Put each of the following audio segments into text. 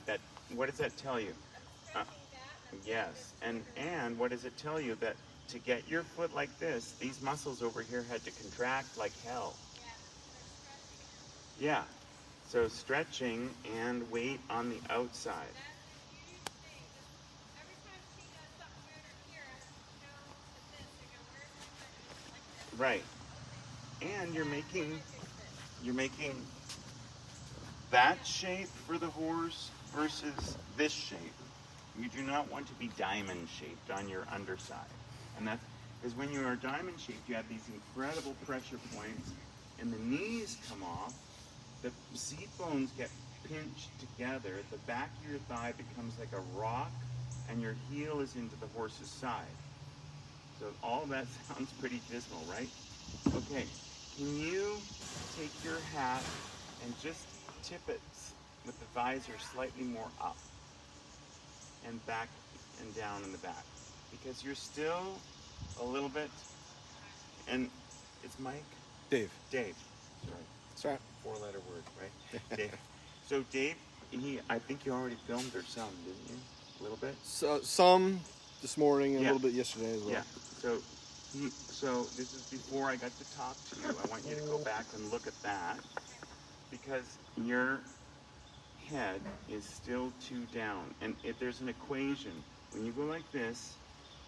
That, what does that tell you? Uh, yes, and what does it tell you? That to get your foot like this, these muscles over here had to contract like hell. Yeah. So stretching and weight on the outside. Right. And you're making that shape for the horse versus this shape. You do not want to be diamond shaped on your underside. And that's because when you are diamond shaped, you have these incredible pressure points, and the knees come off, the seat bones get pinched together, the back of your thigh becomes like a rock, and your heel is into the horse's side. So all that sounds pretty dismal, right? Okay, can you take your hat and just tip it with the visor slightly more up and back and down in the back? Because you're still a little bit, and it's Mike? Dave. Dave, sorry. That's right. Four-letter word, right? Dave. So Dave, I think you already filmed or some, didn't you? A little bit? So, some this morning and Yeah. a little bit yesterday as well. Yeah. So this is before I got to talk to you. I want you to go back and look at that, because your head is still too down. And if there's an equation, when you go like this,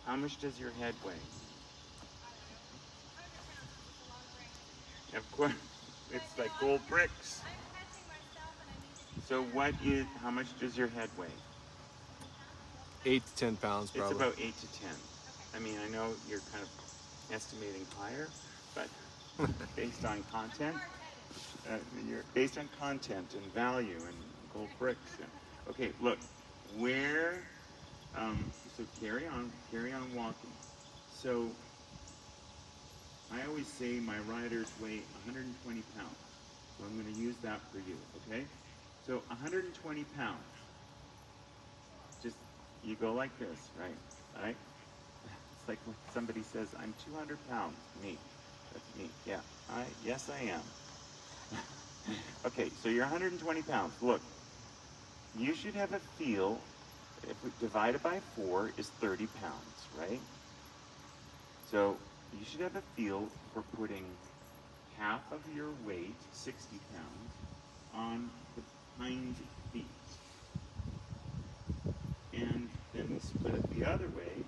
how much does your head weigh? Of course, it's like gold bricks. So how much does your head weigh? 8 to 10 pounds probably. It's about 8 to 10. I mean, I know you're kind of estimating higher, but based on content, you're based on content and value and gold bricks. Okay, look, so carry on walking. So I always say my riders weigh 120 pounds. So I'm going to use that for you, okay? So 120 pounds. Just, you go like this, right? It's like when somebody says, I'm 200 pounds. Me. That's me. Yeah. Yes, I am. Okay, so you're 120 pounds. Look, you should have a feel, if we divide it by 4 is 30 pounds, right? So you should have a feel for putting half of your weight, 60 pounds, on the hind feet. And then we split it the other way,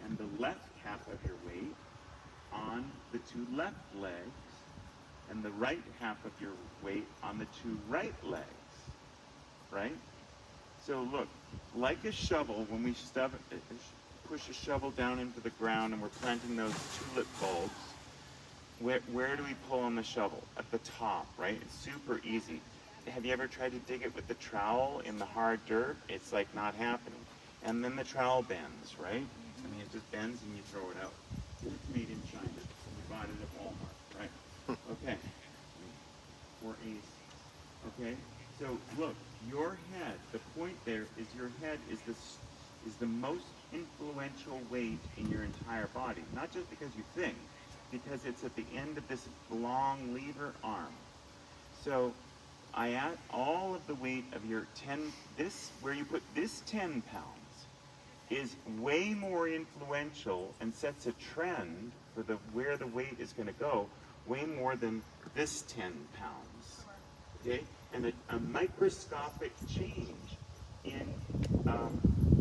and the left half of your weight on the 2 left legs, and the right half of your weight on the 2 right legs, right? So look, like a shovel, when we push a shovel down into the ground and we're planting those tulip bulbs, where do we pull on the shovel? At the top, right? It's super easy. Have you ever tried to dig it with the trowel in the hard dirt? It's like not happening. And then the trowel bends, right? I mean, it just bends and you throw it out. It's made in China. We bought it at Walmart, right? Okay. Or Ace. Okay? So look, your head, the point there is your head is the most influential weight in your entire body. Not just because you think, because it's at the end of this long lever arm. So I add all of the weight of your where you put this 10 pounds is way more influential and sets a trend for where the weight is going to go, way more than this 10 pounds. Okay? And a microscopic change in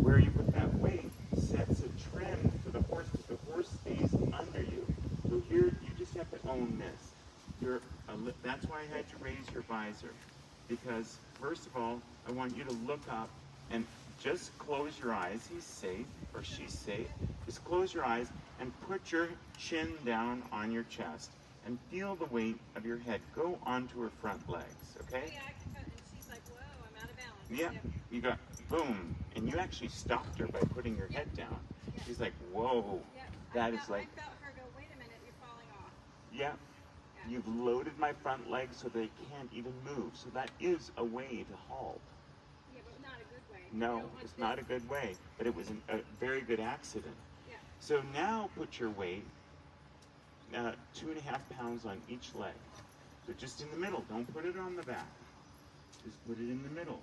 where you put that weight sets a trend for the horse, because the horse stays under you. So here, you just have to own this. That's why I had to raise your visor, because first of all, I want you to look up and just close your eyes. He's safe, or she's safe. Just close your eyes and put your chin down on your chest and feel the weight of your head go onto her front legs, okay? Yeah, I can cut, and she's like, whoa, I'm out of balance. Yeah, Yep. you got, boom, and you actually stopped her by putting your head down. She's like, whoa, Yep. that is like, I felt her go, wait a minute, you're falling off. yeah, you've loaded my front legs so they can't even move. So that is a way to halt. Yeah, but not a good way. You No, don't want it's this- not a good way, but it was a very good accident. Yeah. So now put your weight, 2.5 pounds on each leg. So just in the middle, don't put it on the back. Just put it in the middle.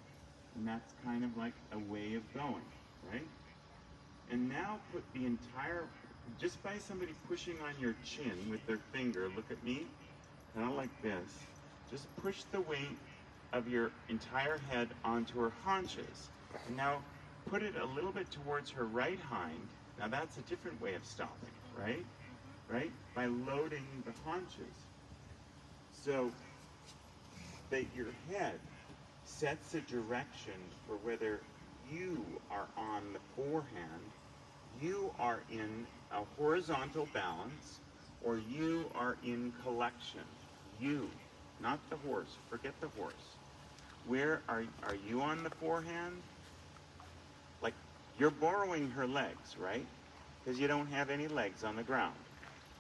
And that's kind of like a way of going, right? And now put the entire, just by somebody pushing on your chin with their finger, look at me, kind of like this, just push the weight of your entire head onto her haunches. And now put it a little bit towards her right hind. Now that's a different way of stopping, right? Right? By loading the haunches. So that your head sets a direction for whether you are on the forehand, you are in a horizontal balance, or you are in collection. You, not the horse. Forget the horse. Where are you on the forehand? Like, you're borrowing her legs, right? Because you don't have any legs on the ground.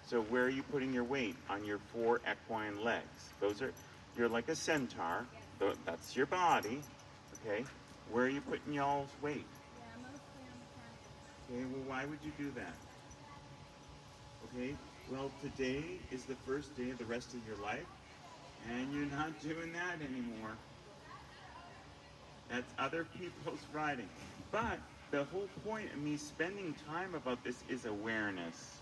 So where are you putting your weight? On your 4 equine legs. Those are, you're like a centaur. That's your body, okay? Where are you putting y'all's weight? Yeah, mostly on the front. Okay, well, why would you do that? Okay, well, today is the first day of the rest of your life, and you're not doing that anymore. That's other people's riding. But the whole point of me spending time about this is awareness.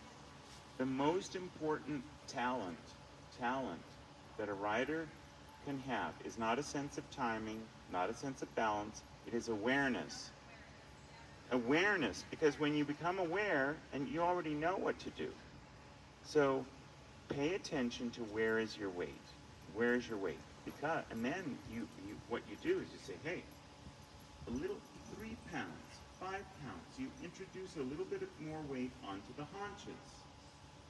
The most important talent that a rider can have is not a sense of timing, not a sense of balance, it is awareness. Awareness, because when you become aware, and you already know what to do. So pay attention to where is your weight. Where is your weight? Because, and then you what you do is you say, hey, a little 3 pounds, 5 pounds. You introduce a little bit of more weight onto the haunches.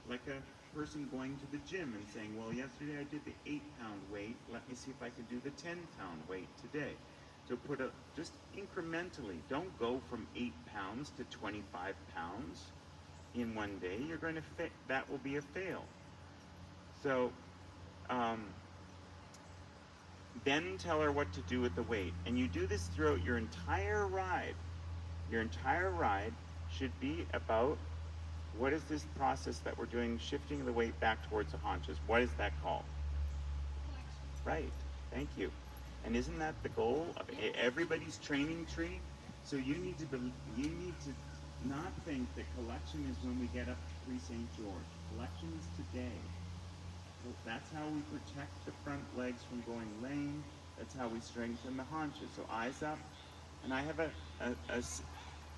Like a person going to the gym and saying, well, yesterday I did the 8-pound weight. Let me see if I can do the 10-pound weight today. So put just incrementally. Don't go from 8 pounds to 25 pounds in one day. You're going to that will be a fail. So then tell her what to do with the weight. And you do this throughout your entire ride. Your entire ride should be about, what is this process that we're doing, shifting the weight back towards the haunches? What is that called? Right, thank you. And isn't that the goal of everybody's training tree? So you need to not think that collection is when we get up to Pre St. George. Collection is today. So that's how we protect the front legs from going lame. That's how we strengthen the haunches. So eyes up. And I have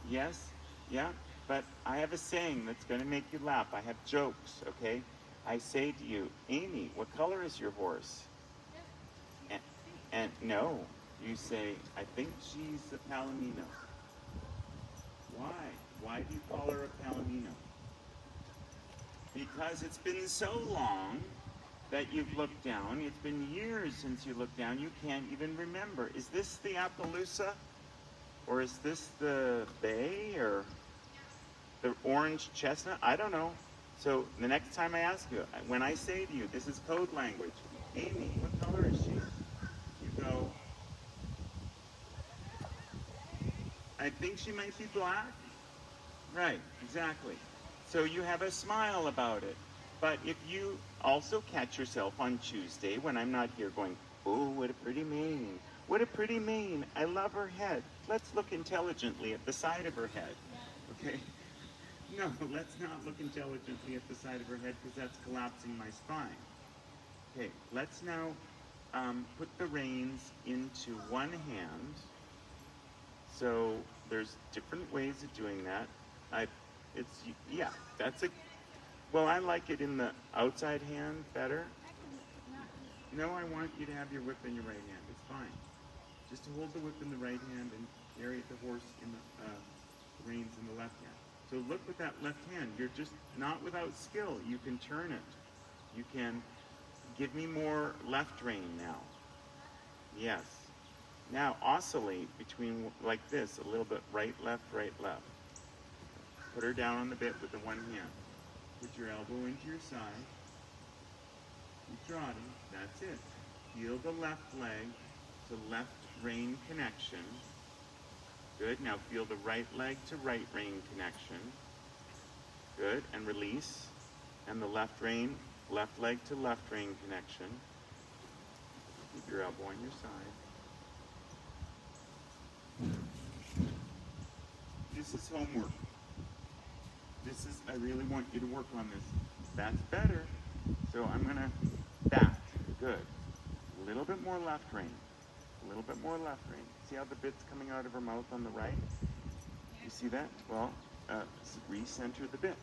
yes, yeah, but I have a saying that's going to make you laugh. I have jokes, okay? I say to you, Amy, what color is your horse? And no, you say, I think she's a Palomino. Why? Why do you call her a Palomino? Because it's been so long that you've looked down. It's been years since you looked down. You can't even remember. Is this the Appaloosa? Or is this the Bay? Or the Orange Chestnut? I don't know. So the next time I ask you, when I say to you, this is code language, Amy, what color is she? You go, I think she might be black. Right, exactly. So you have a smile about it. But if you also catch yourself on Tuesday when I'm not here going, oh, what a pretty mane. What a pretty mane. I love her head. Let's look intelligently at the side of her head. Okay? No, let's not look intelligently at the side of her head because that's collapsing my spine. Okay, let's now put the reins into one hand. So there's different ways of doing that. Well, I like it in the outside hand better. No, I want you to have your whip in your right hand. It's fine. Just to hold the whip in the right hand and carry the horse in the reins in the left hand. So look with that left hand. You're just not without skill. You can turn it. You can give me more left rein now. Yes. Now oscillate between like this, a little bit right, left, right, left. Put her down on the bit with the one hand. Put your elbow into your side. Keep trotting. That's it. Feel the left leg to left rein connection. Good. Now feel the right leg to right rein connection. Good. And release. And the left leg to left rein connection. Keep your elbow on your side. this is homework. I really want you to work on this. That's better. So I'm gonna, that, good. A little bit more left rein. A little bit more left rein. See how the bit's coming out of her mouth on the right? You see that? Well, recenter the bit.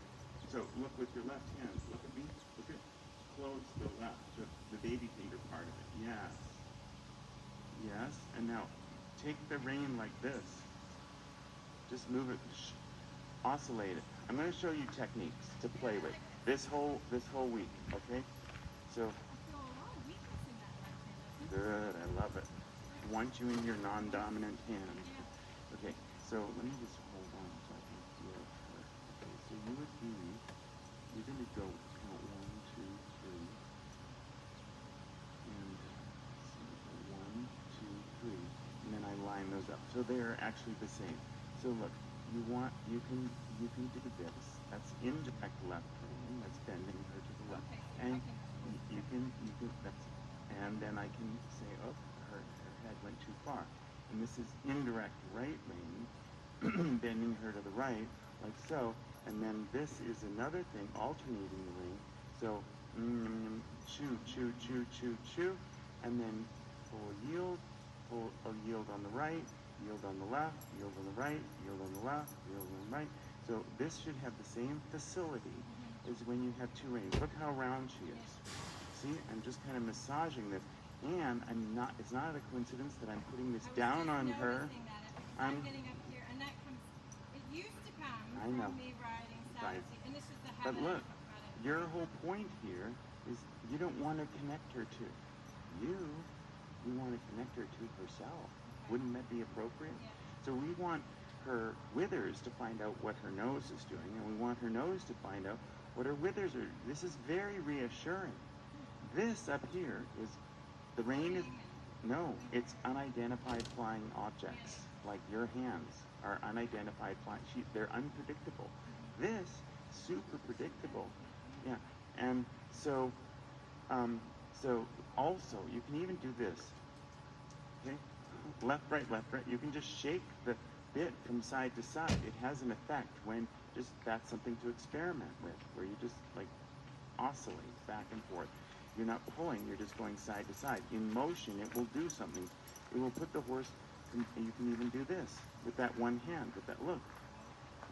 So look with your left hand. Look at me. Look at, close the left, the baby finger part of it. Yes. Yes. And now, take the rein like this. Just move it, oscillate it. I'm going to show you techniques to play with this whole week. Okay? So. I feel a lot of weakness in that right hand. Good, I love it. I want you in your non-dominant hand. Yeah. Okay, so let me just hold on so I can feel it first. Okay, so you would be, you're going to go count 1, 2, 3, and see, 1, 2, 3, and then I line those up. So they are actually the same. So look, you can do this. That's indirect left rein. That's bending her to the left. Okay, so And I you can, that's, and then I can say, oh, her head went too far. And this is indirect right rein, bending her to the right, like so. And then this is another thing, alternating the rein. So, chew, chew, chew, chew, chew, and then pull yield on the right, yield on the left, yield on the right, yield on the left, yield on the right. So this should have the same facility as when you have two reins. Look how round she is. See, I'm just kind of massaging this. And it's not a coincidence that I'm putting this down on her. I'm getting up here, and that comes, it used to come from me riding South Sea, and it's just a habit. But look, I got it. your whole point here is you don't want to connect her to you. You want to connect her to herself. Wouldn't that be appropriate? Yeah. So we want her withers to find out what her nose is doing, and we want her nose to find out what her withers are. This is very reassuring. This up here is, the rein is, no, it's unidentified flying objects. Like your hands are unidentified flying, they're unpredictable. This, super predictable. Yeah, and so also, you can even do this. Okay, left, right, you can just shake the bit from side to side. It has an effect when that's something to experiment with, where you just like oscillate back and forth. You're not pulling, you're just going side to side. In motion, it will do something. It will put the horse, and you can even do this with that one hand, with that look.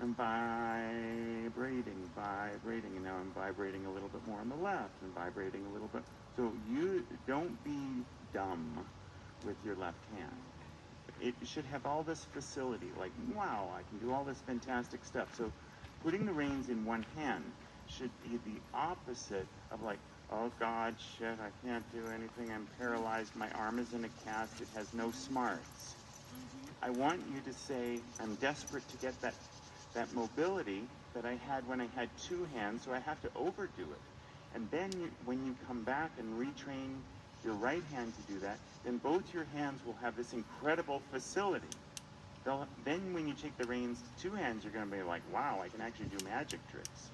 I'm vibrating, and now I'm vibrating a little bit more on the left, and vibrating a little bit. So you don't be dumb with your left hand. It should have all this facility, like, wow, I can do all this fantastic stuff. So putting the reins in one hand should be the opposite of like, oh God, shit, I can't do anything, I'm paralyzed, my arm is in a cast, it has no smarts. I want you to say, I'm desperate to get that mobility that I had when I had two hands, so I have to overdo it. And then when you come back and retrain your right hand to do that, then both your hands will have this incredible facility. Then when you take the reins to two hands, you're going to be like, wow, I can actually do magic tricks.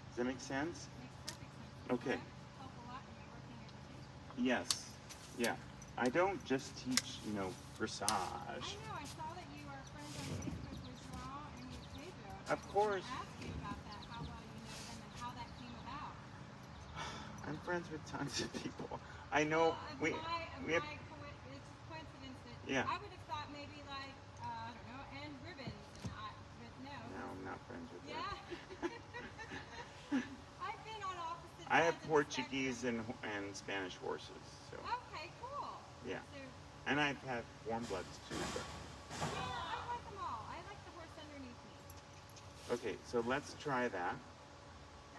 Does that make sense? Makes perfect sense. Okay. Help a lot in my working education. Yes. Yeah. I don't just teach, dressage. I know, I saw that you are friends on Facebook with Joao and with Pedro. Of course. I asked you about that, how well you know them and how that came about. I'm friends with tons of people. I know Well, we have. it's a coincidence that Yeah. I would have thought maybe like, I don't know, Anne Ribbons, but no. No, I'm not friends with her. Yeah. I've been on opposite I have sides of the Portuguese spectrum. and Spanish horses, so Okay, cool. yeah. So, And I've had warm bloods too. yeah, I like them all. I like the horse underneath me. Okay, so let's try that.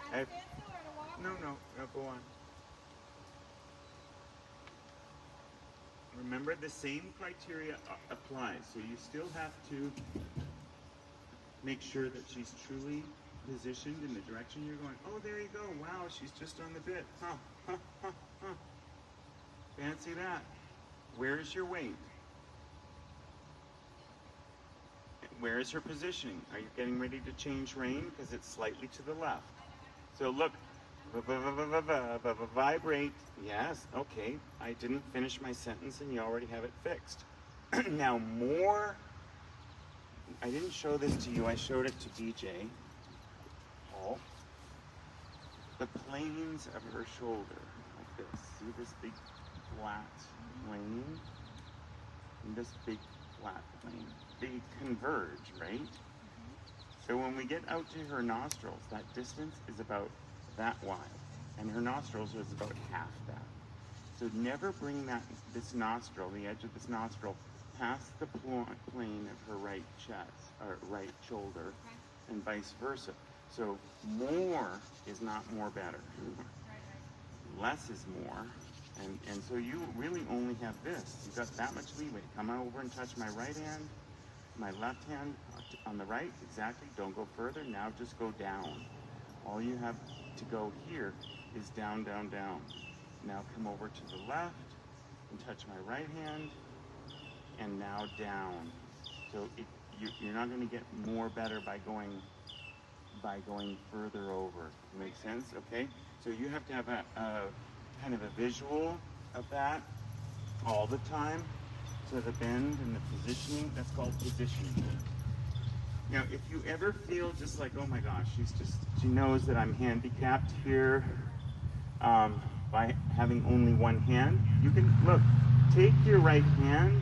At a I've- standstill or at a walk? No, go on. Remember, the same criteria applies. So you still have to make sure that she's truly positioned in the direction you're going. Oh, there you go. Wow, she's just on the bit. Huh. Fancy that. Where's your weight? Where is her positioning? Are you getting ready to change rein? Because it's slightly to the left. So look. Vibrate. Yes, okay. I didn't finish my sentence and you already have it fixed. Now more, I didn't show this to you. I showed it to DJ. Paul. The planes of her shoulder, like this. See this big flat plane? And this big flat plane. They converge, right? So when we get out to her nostrils, that distance is about that wide. And her nostrils is about half that. So never bring this nostril, the edge of this nostril, past the plane of her right chest, or right shoulder, and vice versa. So more is not more better. Less is more. And so you really only have this. You've got that much leeway. Come over and touch my right hand, my left hand on the right, exactly. Don't go further. Now just go down. All you have to go here is down, down, down. Now come over to the left and touch my right hand, and now down. So you're not going to get more better by going further over. Make sense? Okay. So you have to have a kind of a visual of that all the time. So the bend and the positioning, that's called positioning. Now, if you ever feel just like, oh my gosh, she knows that I'm handicapped here by having only one hand, you can, look, take your right hand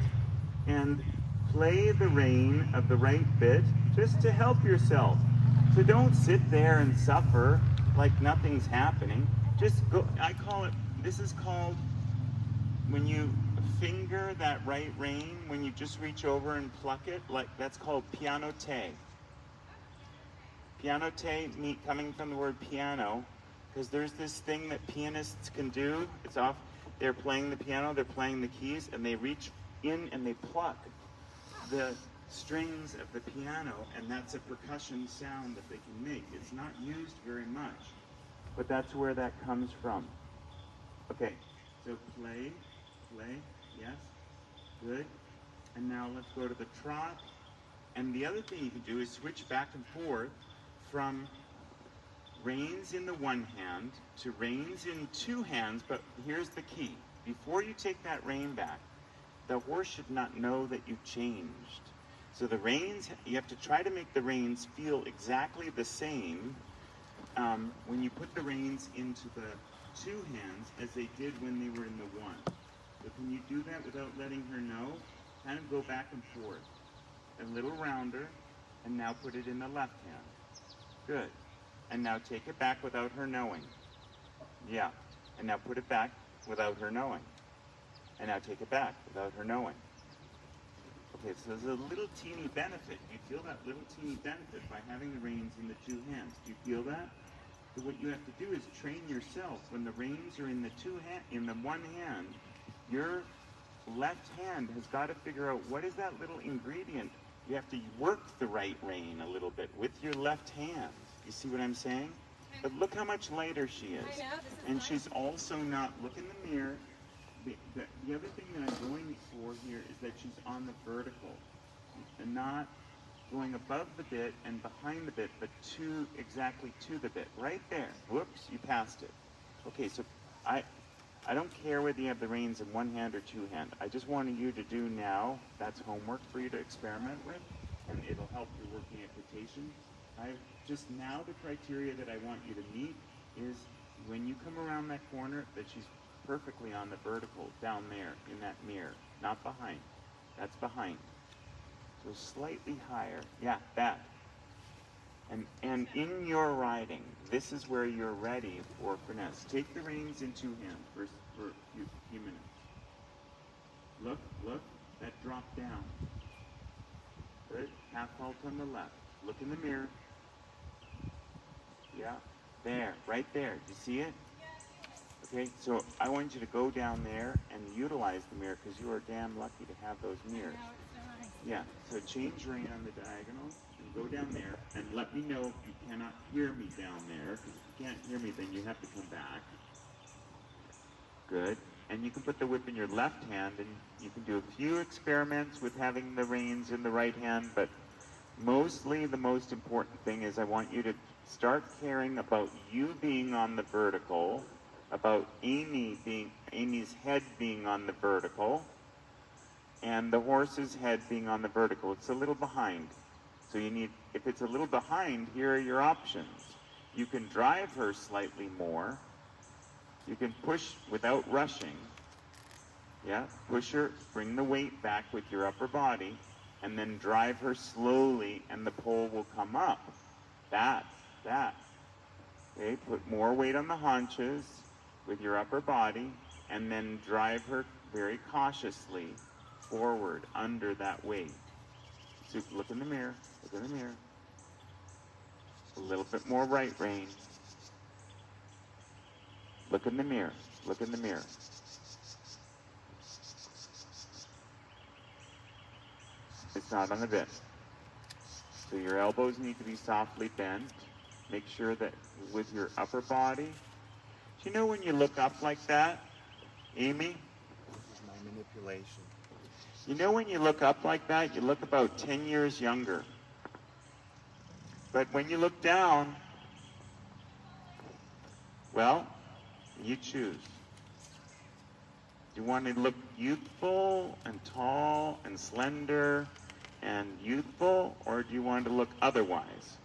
and play the rein of the right bit just to help yourself. So don't sit there and suffer like nothing's happening. Just go, this is called, when you finger that right rein, when you just reach over and pluck it, like that's called pianote. Pianote, coming from the word piano, because there's this thing that pianists can do. It's off, they're playing the piano, they're playing the keys, and they reach in and they pluck the strings of the piano, and that's a percussion sound that they can make. It's not used very much, but that's where that comes from. Okay, so play, yes, good. And now let's go to the trot. And the other thing you can do is switch back and forth from reins in the one hand to reins in two hands, but here's the key. Before you take that rein back, the horse should not know that you've changed. So the reins, you have to try to make the reins feel exactly the same when you put the reins into the two hands as they did when they were in the one. But can you do that without letting her know? Kind of go back and forth. A little rounder, and now put it in the left hand. Good. And now take it back without her knowing. Yeah. And now put it back without her knowing. And now take it back without her knowing. Okay, so there's a little teeny benefit. You feel that little teeny benefit by having the reins in the two hands. Do you feel that? So what you have to do is train yourself. When the reins are in the one hand, your left hand has got to figure out what is that little ingredient. You have to work the right rein a little bit with your left hand. You see what I'm saying? But look how much lighter she is. I know, And she's also not, look in the mirror. The other thing that I'm going for here is that she's on the vertical and not going above the bit and behind the bit, but exactly to the bit. Right there. Whoops, you passed it. Okay, so I don't care whether you have the reins in one hand or two hand. I just wanted you to do now, that's homework for you to experiment with, and it'll help your working equitation. Just now the criteria that I want you to meet is when you come around that corner, that she's perfectly on the vertical, down there, in that mirror, not behind. That's behind. So slightly higher. Yeah, that. And in your riding, this is where you're ready for finesse. Take the reins in two hands for a few minutes. Look, that drop down. Good. Half halt on the left. Look in the mirror. Yeah, there, right there. Do you see it? Okay, so I want you to go down there and utilize the mirror because you are damn lucky to have those mirrors. Yeah, so change rein on the diagonal and go down there and let me know if you cannot hear me down there. Because if you can't hear me, then you have to come back. Good. And you can put the whip in your left hand and you can do a few experiments with having the reins in the right hand, but mostly the most important thing is I want you to start caring about you being on the vertical, about Amy's head being on the vertical, and the horse's head being on the vertical. It's a little behind. So you need, if it's a little behind, here are your options. You can drive her slightly more. You can push without rushing. Yeah, push her, bring the weight back with your upper body, and then drive her slowly, and the pole will come up. That. Okay, put more weight on the haunches with your upper body, and then drive her very cautiously forward under that weight. So look in the mirror, look in the mirror. A little bit more right rein. Look in the mirror, look in the mirror. It's not on the bit. So your elbows need to be softly bent. Make sure that with your upper body. Do you know when you look up like that, Amy? This is my manipulation. You know when you look up like that, you look about 10 years younger. But when you look down, well, you choose. Do you want to look youthful and tall and slender and youthful, or do you want to look otherwise?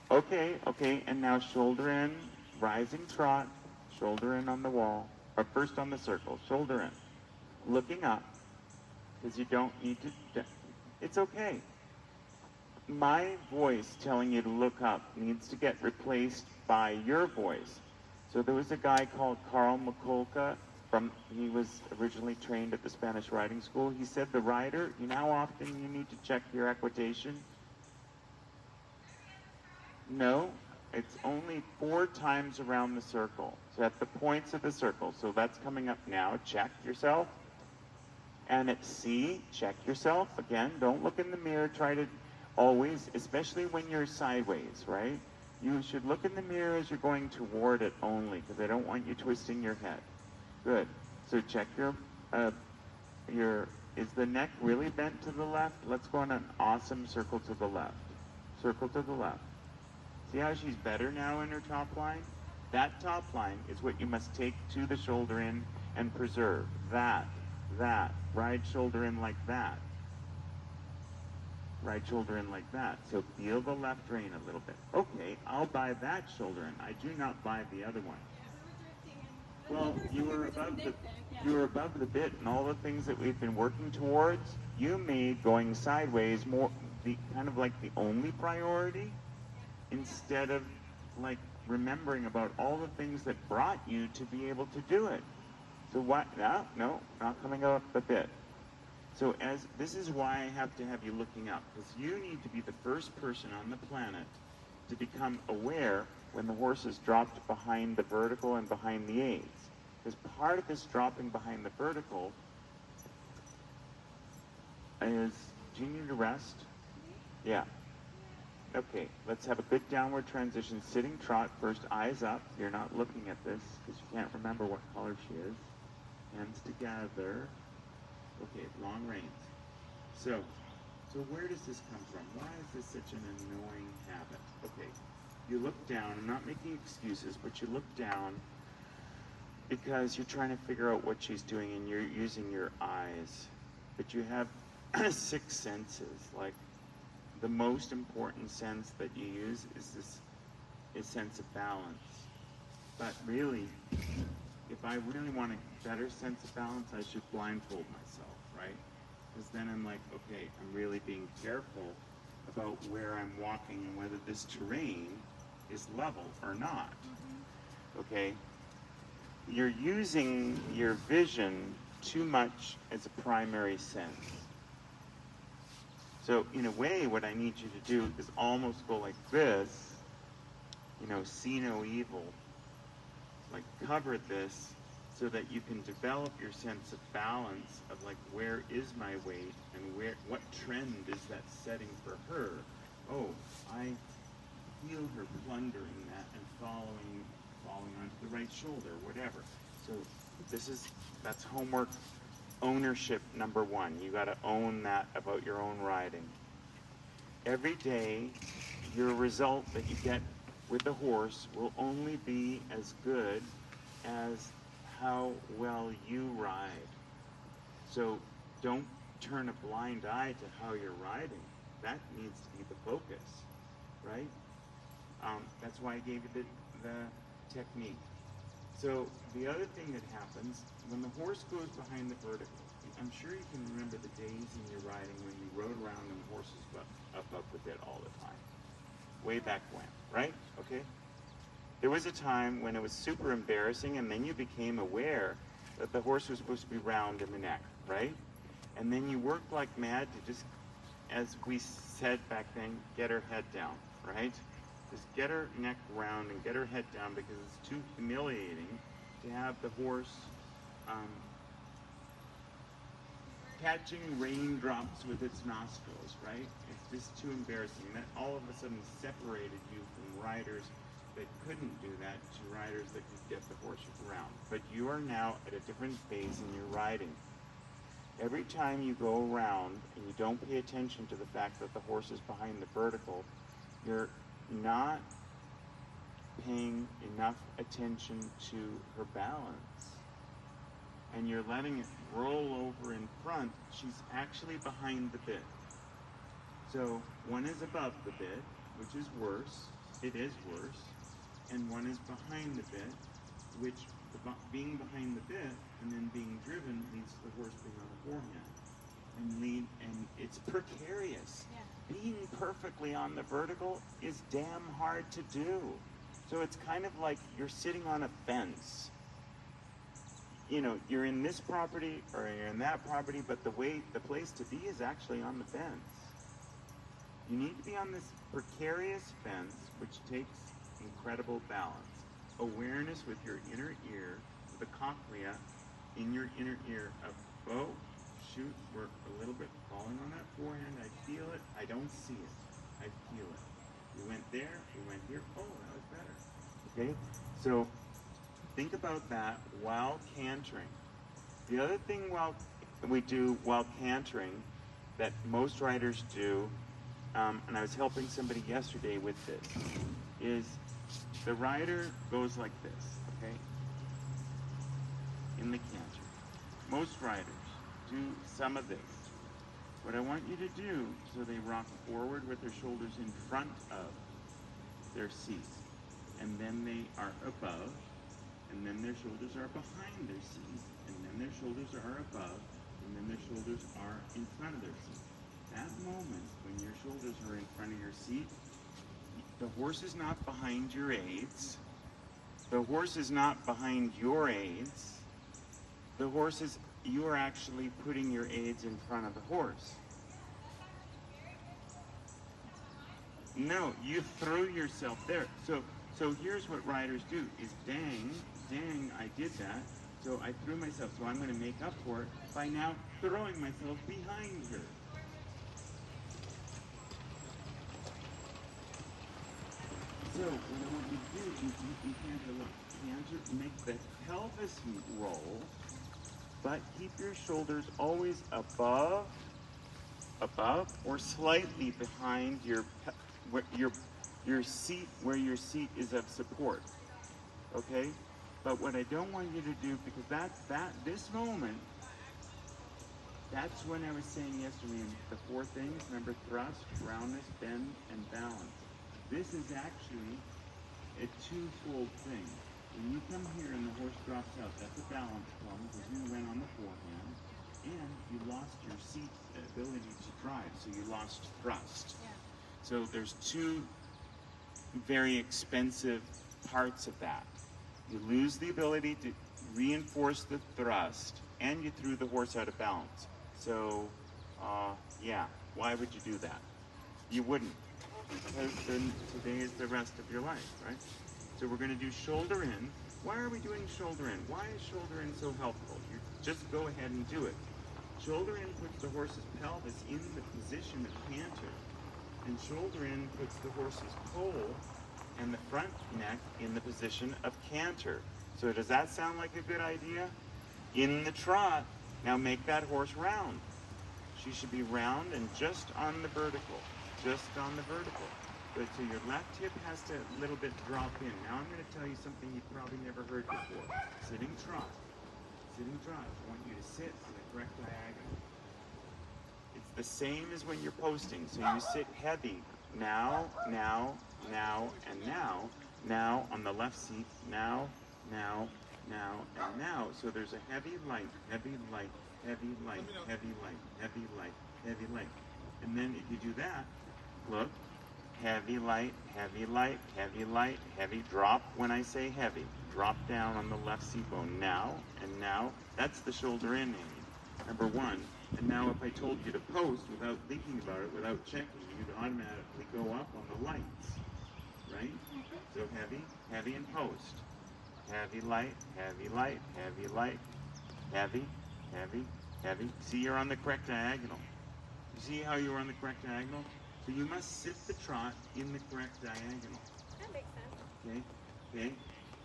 Okay, and now shoulder in, rising trot, shoulder in on the wall, or first on the circle, shoulder in, looking up, because you don't need to, it's okay. My voice telling you to look up needs to get replaced by your voice. So there was a guy called Carl Mikulka, he was originally trained at the Spanish riding school. He said, the rider, you know how often you need to check your equitation? No, it's only 4 times around the circle. So at the points of the circle. So that's coming up now. Check yourself. And at C, check yourself. Again, don't look in the mirror. Try to always, especially when you're sideways, right? You should look in the mirror as you're going toward it only, because I don't want you twisting your head. Good. So check is the neck really bent to the left? Let's go on an awesome circle to the left. Circle to the left. See how she's better now in her top line? That top line is what you must take to the shoulder in and preserve. That. Ride shoulder in like that. Right shoulder in like that. So feel the left rein a little bit. Okay, I'll buy that shoulder in. I do not buy the other one. Well, you were above the bit, and all the things that we've been working towards, you made going sideways more kind of like the only priority, instead of like remembering about all the things that brought you to be able to do it. So what? No, not coming up the bit. So this is why I have to have you looking up, because you need to be the first person on the planet to become aware when the horse is dropped behind the vertical and behind the aids. Because part of this dropping behind the vertical is, do you need to rest? Yeah. Okay, let's have a good downward transition. Sitting trot first, eyes up. You're not looking at this because you can't remember what color she is. Hands together. Okay, long reins. So where does this come from? Why is this such an annoying habit? Okay, you look down. I'm not making excuses, but you look down because you're trying to figure out what she's doing and you're using your eyes. But you have 6 senses. Like, the most important sense that you use is sense of balance. But really, if I really want a better sense of balance, I should blindfold myself, right? Because then I'm like, okay, I'm really being careful about where I'm walking and whether this terrain is level or not. Okay? You're using your vision too much as a primary sense. So in a way, what I need you to do is almost go like this, see no evil, like cover this so that you can develop your sense of balance of like, where is my weight and what trend is that setting for her? Oh, I feel her plundering that and falling onto the right shoulder, whatever. So that's homework. Ownership number 1. You got to own that about your own riding. Every day, your result that you get with the horse will only be as good as how well you ride. So don't turn a blind eye to how you're riding. That needs to be the focus, right? That's why I gave you the technique. So the other thing that happens, when the horse goes behind the vertical, I'm sure you can remember the days in your riding when you rode around and the horse was up the bit all the time. Way back when, right? Okay? There was a time when it was super embarrassing, and then you became aware that the horse was supposed to be round in the neck, right? And then you worked like mad to just, as we said back then, get her head down, right? Just get her neck round and get her head down, because it's too humiliating to have the horse catching raindrops with its nostrils, right? It's just too embarrassing. That all of a sudden separated you from riders that couldn't do that to riders that could get the horse around. But you are now at a different phase in your riding. Every time you go around and you don't pay attention to the fact that the horse is behind the vertical, you're not paying enough attention to her balance. And you're letting it roll over in front. She's actually behind the bit. So one is above the bit, which is worse. It is worse. And one is behind the bit, which being behind the bit and then being driven leads to the horse being on the forehand. And it's precarious. Yeah. Being perfectly on the vertical is damn hard to do. So it's kind of like you're sitting on a fence. You know, you're in this property or you're in that property, but the place to be is actually on the fence. You need to be on this precarious fence, which takes incredible balance. Awareness with your inner ear, the cochlea in your inner ear of, oh, shoot, we're a little bit falling on that forehand. I feel it. I don't see it. I feel it. We went there, we went here. Oh, that was better. Okay? So think about that while cantering. The other thing we do while cantering that most riders do, and I was helping somebody yesterday with this, is the rider goes like this, okay? In the canter. Most riders do some of this. What I want you to do, so they rock forward with their shoulders in front of their seat, and then they are above, and then their shoulders are behind their seat, and then their shoulders are above, and then their shoulders are in front of their seat. That moment when your shoulders are in front of your seat, the horse is not behind your aids. The horse is not behind your aids. The horse is, you are actually putting your aids in front of the horse. No, you throw yourself there. So here's what riders do is dang, I did that. So I threw myself. So I'm going to make up for it by now throwing myself behind her. So what I want you to do is you canter, make the pelvis roll, but keep your shoulders always above or slightly behind your seat, where your seat is of support. Okay? But what I don't want you to do, because this moment, that's when I was saying yesterday, the four things, remember, thrust, roundness, bend, and balance. This is actually a twofold thing. When you come here and the horse drops out, that's a balance problem, because you went on the forehand, and you lost your seat ability to drive, so you lost thrust. Yeah. So there's two very expensive parts of that. You lose the ability to reinforce the thrust, and you threw the horse out of balance. So, yeah, why would you do that? You wouldn't, because then today is the rest of your life, right? So we're going to do shoulder in. Why are we doing shoulder in? Why is shoulder in so helpful? You just go ahead and do it. Shoulder in puts the horse's pelvis in the position of canter, and shoulder in puts the horse's pole and the front neck in the position of canter. So does that sound like a good idea? In the trot, now make that horse round. She should be round and just on the vertical, just on the vertical. But so your left hip has to a little bit drop in. Now I'm going to tell you something you've probably never heard before. Sitting trot. Sitting trot. I want you to sit on the correct diagonal. It's the same as when you're posting. So you sit heavy now, now, now, and now. Now on the left seat. Now, now, now, and now. So there's a heavy light, heavy light, heavy light, heavy light, heavy light, heavy light. And then if you do that, look, heavy light, heavy light, heavy light, heavy. Drop when I say heavy. Drop down on the left seat bone. Now and now. That's the shoulder in, Amy. Number one. And now if I told you to post without thinking about it, without checking, you'd automatically go up on the lights. Right? So heavy, heavy, and post. Heavy light, heavy light, heavy light, heavy, heavy, heavy. See, you're on the correct diagonal. You see how you're on the correct diagonal? So you must sit the trot in the correct diagonal. That makes sense. Okay? Okay?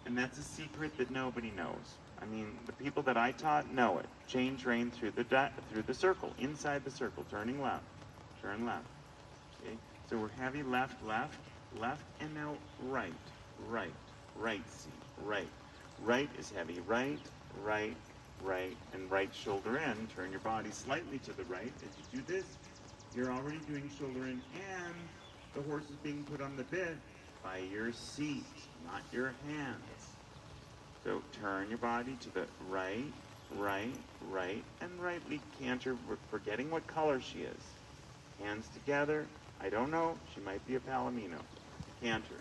And that's a secret that nobody knows. I mean, the people that I taught know it. Change rein through the circle, inside the circle, turning left. Turn left. Okay? So we're heavy left, left, left, and now right, right, right seat, right. Right is heavy, right, right, right, and right shoulder in. Turn your body slightly to the right. As you do this, you're already doing shoulder in, and the horse is being put on the bit by your seat, not your hands. So turn your body to the right, right, right, and rightly canter, forgetting what color she is. Hands together. I don't know. She might be a Palomino. Canter.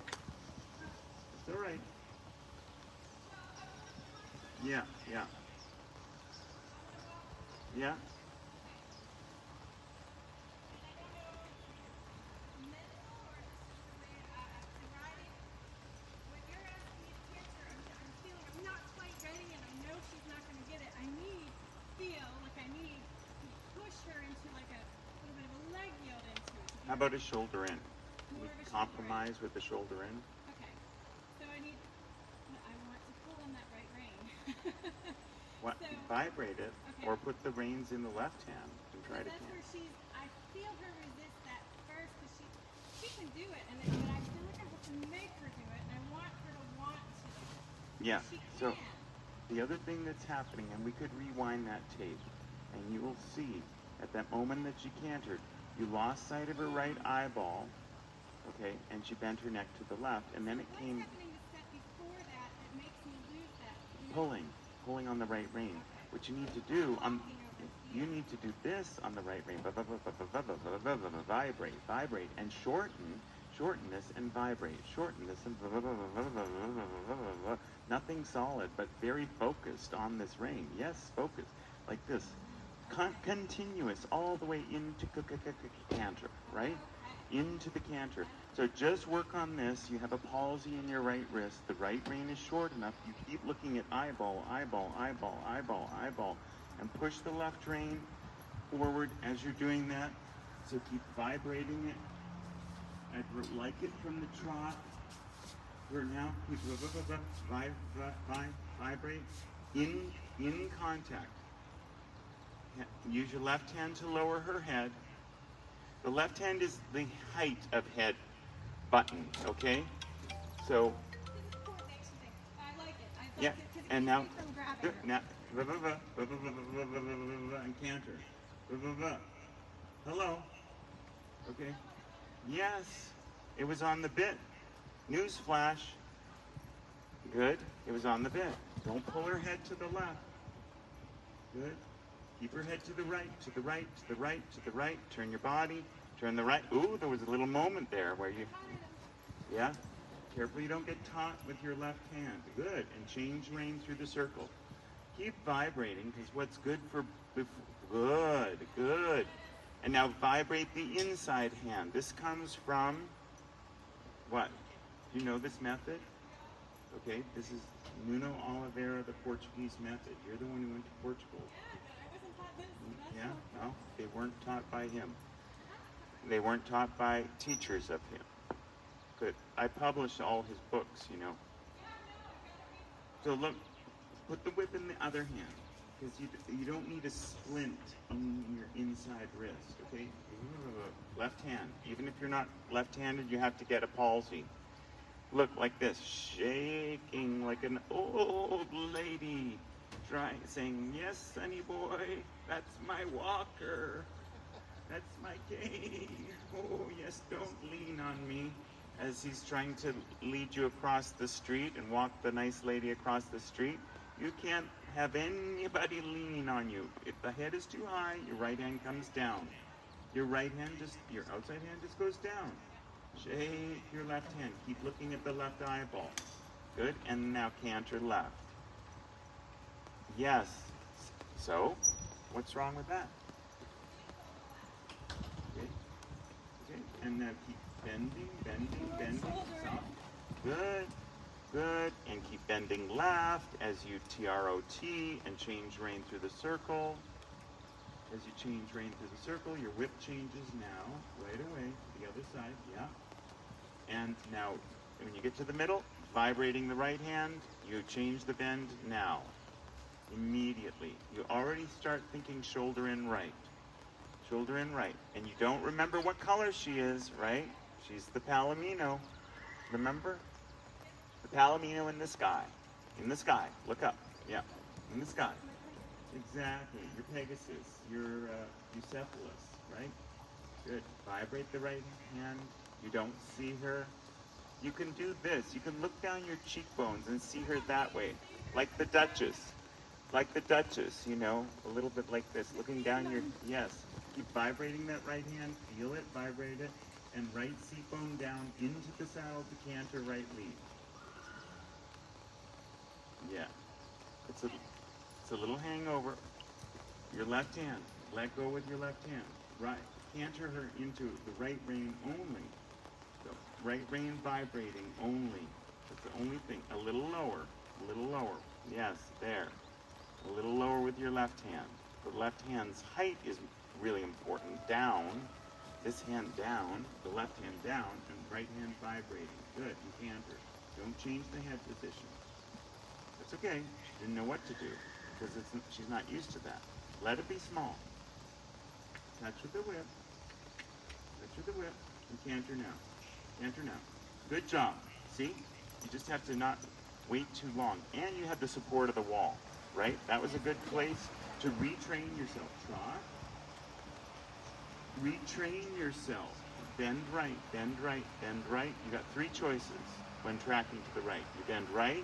It's all right. Yeah, yeah. Yeah. How about a shoulder in? We compromise with the shoulder in. Okay. So I want to pull on that right rein. What? So, vibrate it, okay. or put the reins in the left hand and try to That's canter. where I feel her resist that first because she can do it, but I feel like I have to make her do it, and I want her to want to. Yeah. She So can. the other thing that's happening, and we could rewind that tape, and you will see at that moment that she cantered, you lost sight of her right eyeball, okay, and she bent her neck to the left, and then it What's came happening the step before that makes me lose that? pulling on the right rein. What you need to do you need to do this on the right rein. Vibrate, vibrate, and shorten this and vibrate. Shorten this and nothing solid, but very focused on this rein. Yes, focus like this. Continuous all the way into canter, right? Into the canter. So just work on this. You have a palsy in your right wrist. The right rein is short enough. You keep looking at eyeball, eyeball, eyeball, eyeball, eyeball, and push the left rein forward as you're doing that. So keep vibrating it. I'd like it from the trot. We're now keep vibrate in contact. Use your left hand to lower her head. The left hand is the height of head button, okay? So, I like it. yeah, and now, Now, and canter. Hello. Okay. Yes, it was on the bit. Newsflash. Good. It was on the bit. Don't pull her head to the left. Good. Keep her head to the right, to the right, to the right, to the right. Turn your body. Turn the right. Ooh, there was a little moment there where you... Yeah? Careful you don't get taut with your left hand. Good. And change rein through the circle. Keep vibrating, because what's good for... Good, good. And now vibrate the inside hand. This comes from... What? Do you know this method? Okay, this is Nuno Oliveira, the Portuguese method. You're the one who went to Portugal. Yeah, no, they weren't taught by him. They weren't taught by teachers of him. Good. I published all his books, you know. So look, put the whip in the other hand, because you don't need a splint in your inside wrist, okay? Left hand. Even if you're not left-handed, you have to get a palsy. Look like this, shaking like an old lady. saying, yes, sonny boy, that's my walker. That's my cane. Oh, yes, don't lean on me. As he's trying to lead you across the street and walk the nice lady across the street, you can't have anybody leaning on you. If the head is too high, your right hand comes down. Your outside hand just goes down. Shake your left hand. Keep looking at the left eyeball. Good. And now canter left. Yes. So, what's wrong with that? Okay. Okay. And now keep bending. Soft. Good. Good. And keep bending left as you TROT and change rein through the circle. As you change rein through the circle, your whip changes now, right away, to the other side, yeah. And now, when you get to the middle, vibrating the right hand, you change the bend now. Immediately. You already start thinking shoulder in right. Shoulder in right. And you don't remember what color she is, right? She's the Palomino. Remember? The Palomino in the sky. In the sky. Look up. Yeah. In the sky. Exactly. Your Pegasus. Your Bucephalus, right? Good. Vibrate the right hand. You don't see her. You can do this. You can look down your cheekbones and see her that way. Like the Duchess. Like the Duchess, you know, a little bit like this. Looking down your, yes. Keep vibrating that right hand. Feel it, vibrate it. And right seat bone down into the saddle to canter right lead. Yeah. It's a little hangover. Your left hand. Let go with your left hand. Right. Canter her into the right rein only. So right rein vibrating only. That's the only thing. A little lower. A little lower. Yes, there. A little lower with your left hand. The left hand's height is really important. Down. This hand down. The left hand down. And right hand vibrating. Good. And canter. Don't change the head position. That's okay. She didn't know what to do because she's not used to that. Let it be small. Touch with the whip. Touch with the whip. And canter now. Canter now. Good job. See? You just have to not wait too long. And you have the support of the wall, right? That was a good place to retrain yourself. Trot. Retrain yourself. Bend right, bend right, bend right. You got three choices when tracking to the right. You bend right,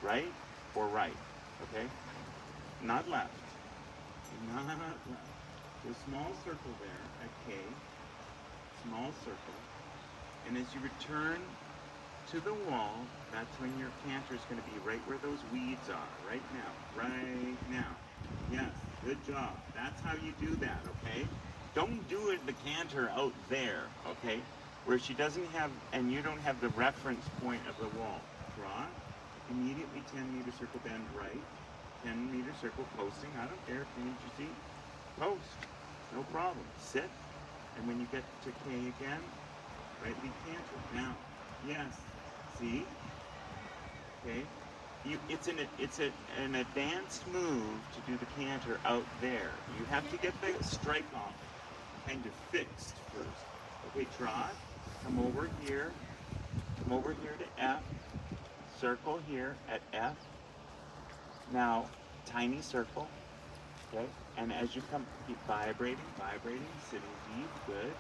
right, or right. Okay? Not left. Not left. So a small circle there at K. Small circle. And as you return to the wall, that's when your canter is going to be right where those weeds are. Right now. Right now. Yes. Good job. That's how you do that, okay? Don't do it the canter out there, okay? Where she doesn't have, and you don't have the reference point of the wall. Trot. Immediately 10-meter circle bend right. 10-meter circle posting. I don't care if you need your seat. Post. No problem. Sit. And when you get to K again, right lead canter. Now, yes. See? Okay? It's an advanced move to do the canter out there. You have to get the strike off kind of fixed first. Okay, trot. Come over here. Come over here to F. Circle here at F. Now, tiny circle. Okay? And as you come, keep vibrating, sitting deep, good.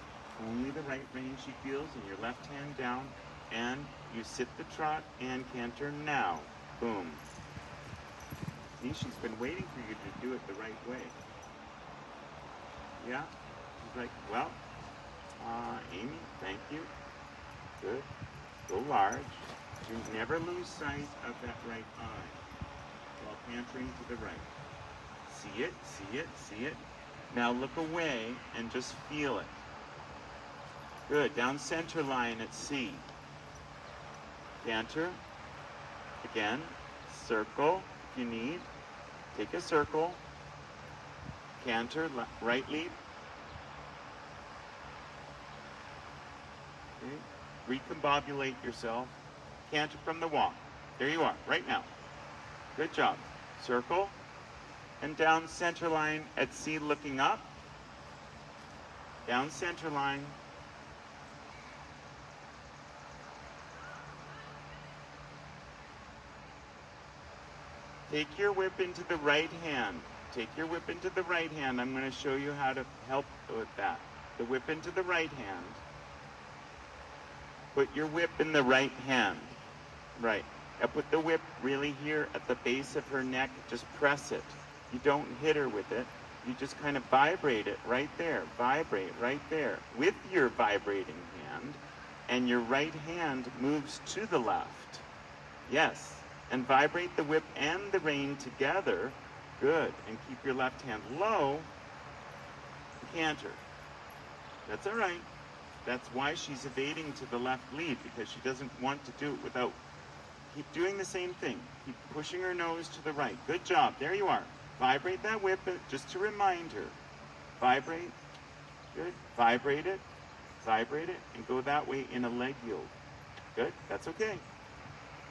Only the right rein she feels, and your left hand down. And you sit the trot and canter now. Boom. See, she's been waiting for you to do it the right way. Yeah? She's like, well, Amy, thank you. Good. Go large. You never lose sight of that right eye while cantering to the right. See it, see it, see it. Now look away and just feel it. Good. Down center line at C. Canter. Again. Circle if you need. Take a circle. Canter. Right lead. Okay. Recombobulate yourself. Canter from the walk. There you are. Right now. Good job. Circle. And down center line at C looking up. Down center line. Take your whip into the right hand. Take your whip into the right hand. I'm going to show you how to help with that. The whip into the right hand. Put your whip in the right hand. Right. Now put the whip really here at the base of her neck. Just press it. You don't hit her with it. You just kind of vibrate it right there. Vibrate right there with your vibrating hand. And your right hand moves to the left. Yes. And vibrate the whip and the rein together. Good. And keep your left hand low. Canter. That's all right. That's why she's evading to the left lead, because she doesn't want to do it without. Keep doing the same thing. Keep pushing her nose to the right. Good job. There you are. Vibrate that whip just to remind her. Vibrate. Good. Vibrate it. Vibrate it. And go that way in a leg yield. Good. That's okay.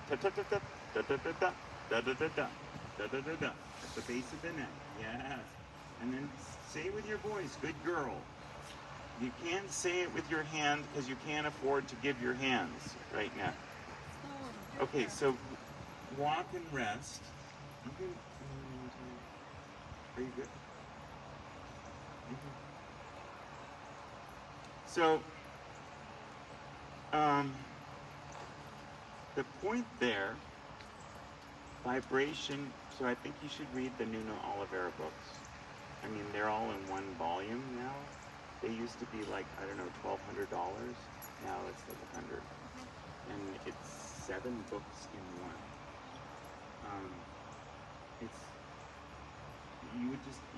Ta-ta-ta-ta. Da-da-da-da. Da-da-da-da. Da-da-da-da. At the base of the neck. Yes. And then say with your voice, good girl. You can't say it with your hand because you can't afford to give your hands right now. Okay, so walk and rest. You can, are you good? So, the point there, vibration, so I think you should read the Nuno Oliveira books. I mean, they're all in one volume now. They used to be like, I don't know, $1,200. Now it's like $100. And it's 7 books in one.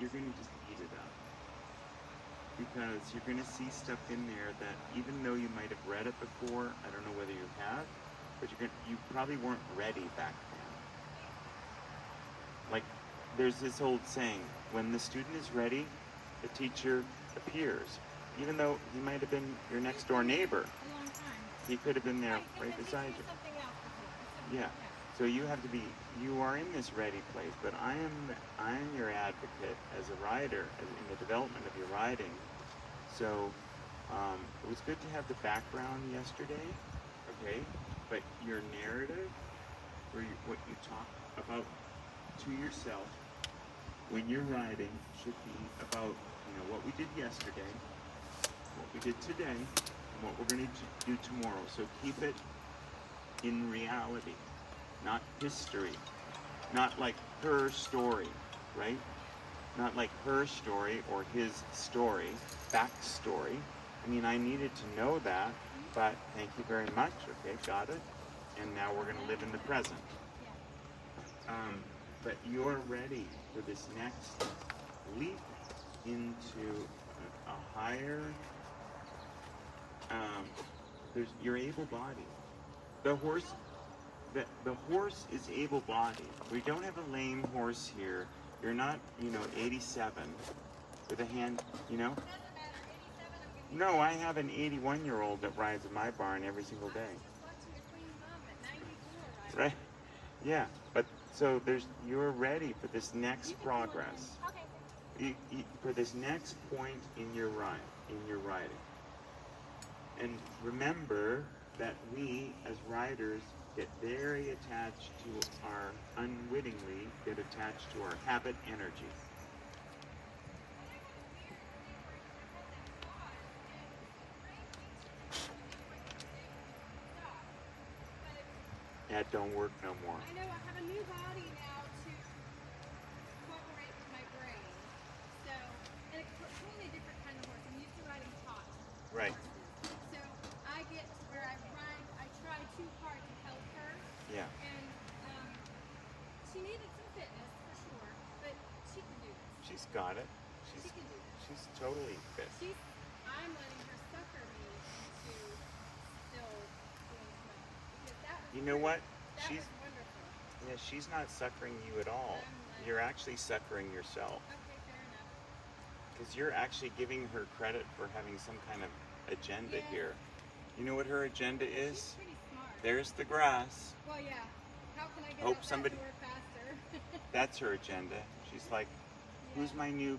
You're gonna just eat it up. Because you're gonna see stuff in there that even though you might have read it before, I don't know whether you have, but you probably weren't ready back then. Like, there's this old saying, when the student is ready, the teacher appears. Even though he might have been your next door neighbor. A long time. He could have been there right beside you. Yeah. So you have to be, you are in this ready place, but I am your advocate as a rider, in the development of your riding. So it was good to have the background yesterday, okay? But your narrative, or what you talk about to yourself when you're riding should be about, what we did yesterday, what we did today, and what we're going to do tomorrow. So keep it in reality, not history, not like her story, right? Not like her story or his story, backstory. I mean, I needed to know that, but thank you very much. Okay, got it. And now we're going to live in the present. But you're ready for this next leap into a higher, you're able-bodied. The horse is able-bodied. We don't have a lame horse here. You're not, 87 with a hand, No, I have an 81-year-old that rides in my barn every single day. Right? Yeah, but so you're ready for this next progress. For this next point in your riding. And remember that we, as riders, get very attached to unwittingly get attached to our habit energy. That don't work no more. I know, I have a new body now to incorporate with my brain. So, and it's a totally different kind of horse. I'm used to riding taut Right. horses. So I get where I try too hard to help her. Yeah. And she needed some fitness for sure, but she can do this. She's got it. She can do this. She's totally fit. I'm letting her sucker me into still doing some, because that was You know what? That was wonderful. Yeah, she's not suckering you at all. You're actually suckering yourself. Okay, fair enough. Because you're actually giving her credit for having some kind of agenda Yeah. here. You know what her agenda is? She's pretty smart. There's the grass. Well, yeah. How can I get Hope out somebody- that door faster? That's her agenda. She's like, who's my new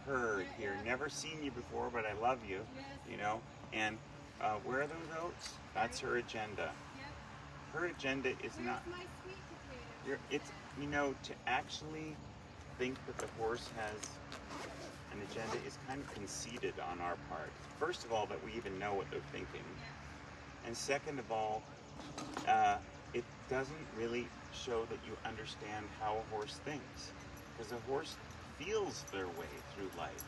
her here? Never seen you before, but I love you. Yes. And where are those oats? That's her agenda. Yep. Her agenda is Where's not. my sweet potato? You know, to actually think that the horse has an agenda is kind of conceited on our part. First of all, that we even know what they're thinking. And second of all, it doesn't really show that you understand how a horse thinks. Because a horse feels their way through life.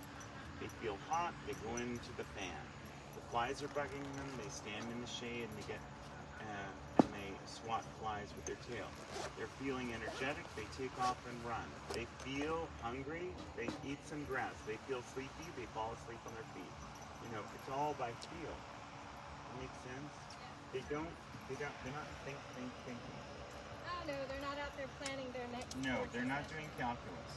They feel hot, they go into the fan. The flies are bugging them, they stand in the shade and they swat flies with their tail. They're feeling energetic, they take off and run. They feel hungry, they eat some grass. They feel sleepy, they fall asleep on their feet. You know, it's all by feel. Makes sense? They're not thinking. Oh no, they're not out there planning their next. No, sports they're not event. doing calculus.